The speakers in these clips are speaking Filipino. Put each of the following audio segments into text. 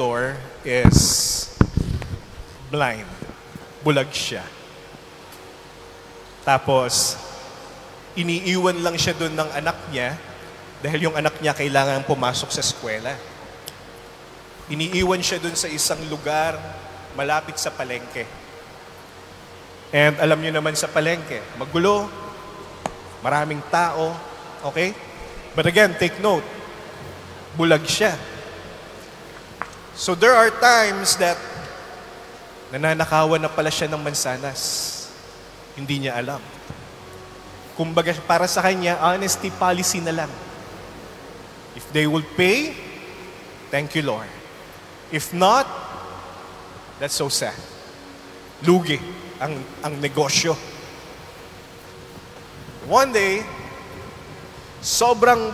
door is blind. Bulag siya. Tapos, iniiwan lang siya doon ng anak niya dahil yung anak niya kailangan pumasok sa eskwela. Iniiwan siya doon sa isang lugar malapit sa palengke. And alam niyo naman sa palengke, magulo, maraming tao, okay? But again, take note, bulag siya. So there are times that nananakawan na pala siya ng mansanas. Hindi niya alam. Kumbaga, para sa kanya, honesty policy na lang. If they will pay, thank you, Lord. If not, that's so sad. Lugi ang negosyo. One day, sobrang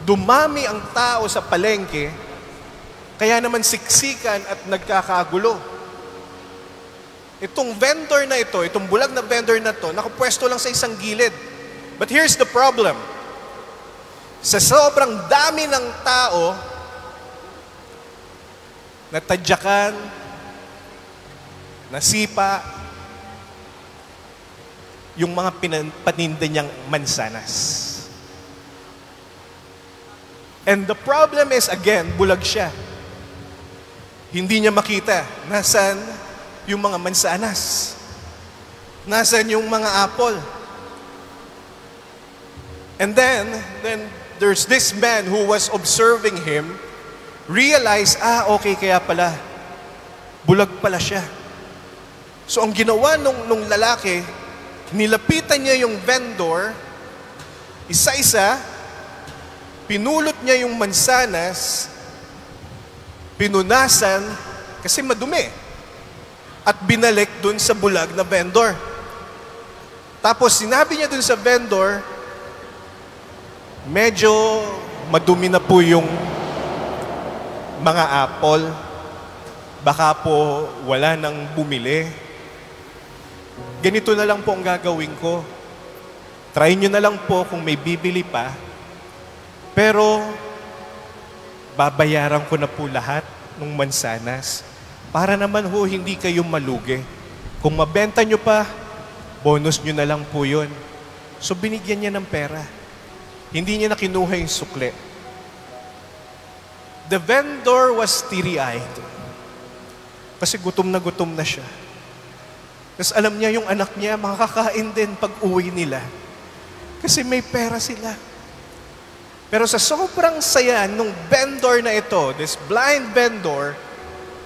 dumami ang tao sa palengke, kaya naman siksikan at nagkakagulo. Itong vendor na ito, itong bulag na vendor na to, nakapwesto lang sa isang gilid. But here's the problem. Sa sobrang dami ng tao, natadyakan, nasipa, yung mga paninda niyang mansanas. And the problem is, again, bulag siya. Hindi niya makita nasan yung mga mansanas. Nasaan yung mga apple? And then there's this man who was observing him, realized, okay, kaya pala, bulag pala siya. So ang ginawa nung lalaki, nilapitan niya yung vendor, isa-isa, pinulot niya yung mansanas, pinunasan, kasi madumi. At binalik dun sa bulag na vendor. Tapos sinabi niya dun sa vendor, medyo madumi na po yung mga apple. Baka po wala nang bumili. Ganito na lang po ang gagawin ko. Try nyo na lang po kung may bibili pa. Pero babayaran ko na po lahat ng mansanas. Para naman ho, hindi kayo malugi. Kung mabenta nyo pa, bonus nyo na lang po yun. So binigyan niya ng pera. Hindi niya na kinuha yung sukle. The vendor was teary-eyed. Kasi gutom na siya. Tapos alam niya yung anak niya, makakakain din pag uwi nila. Kasi may pera sila. Pero sa sobrang saya nung vendor na ito, this blind vendor,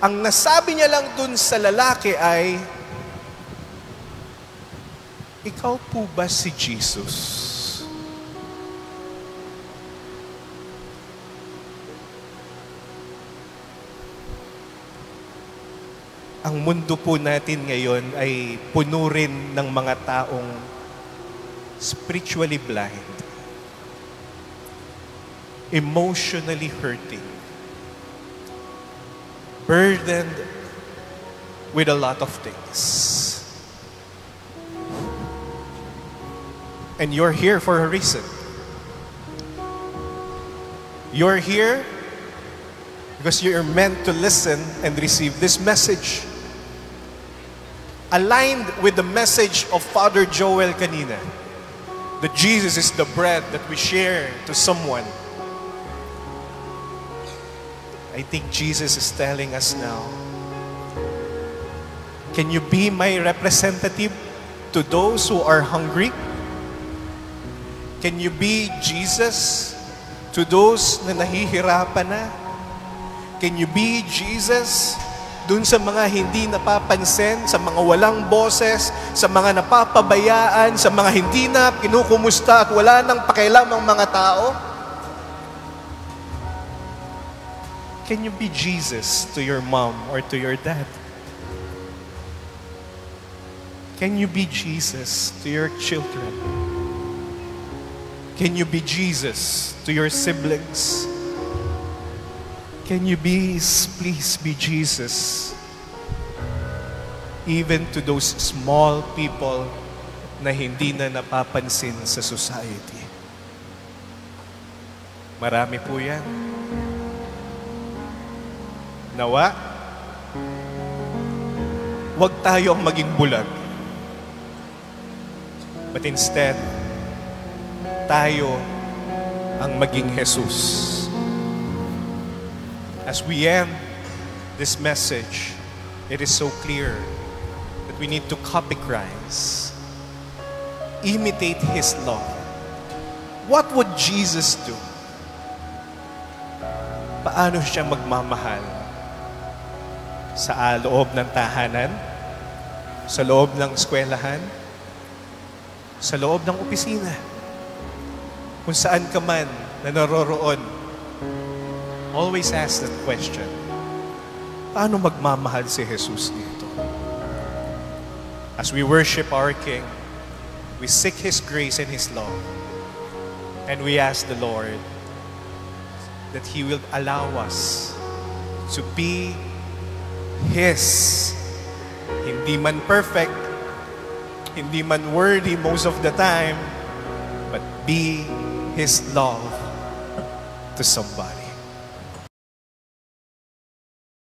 ang nasabi niya lang dun sa lalaki ay, ikaw po ba si Jesus? Ang mundo po natin ngayon ay puno rin ng mga taong spiritually blind, emotionally hurting, burdened with a lot of things. And you're here for a reason. You're here because you're meant to listen and receive this message. Aligned with the message of Father Joel kanina, that Jesus is the bread that we share to someone. I think Jesus is telling us now, can you be my representative to those who are hungry? Can you be Jesus to those na nahihirapan na? Can you be Jesus dun sa mga hindi napapansin, sa mga walang boses, sa mga napapabayaan, sa mga hindi na kinukumusta at wala nang pakialam ang mga tao? Can you be Jesus to your mom or to your dad? Can you be Jesus to your children? Can you be Jesus to your siblings? Can you please be Jesus even to those small people na hindi na napapansin sa society? Marami po yan. Nawa, wag tayo ang maging bulag. But instead, tayo ang maging Jesus. As we end this message, it is so clear that we need to copy Christ. Imitate His love. What would Jesus do? Paano siya magmamahal? Sa loob ng tahanan? Sa loob ng eskwelahan? Sa loob ng opisina? Kung saan ka man na naroroon, always ask that question. Paano magmamahal si Jesus dito? As we worship our King, we seek His grace and His love. And we ask the Lord that He will allow us to be His. Hindi man perfect, hindi man worthy most of the time, but be His love to somebody.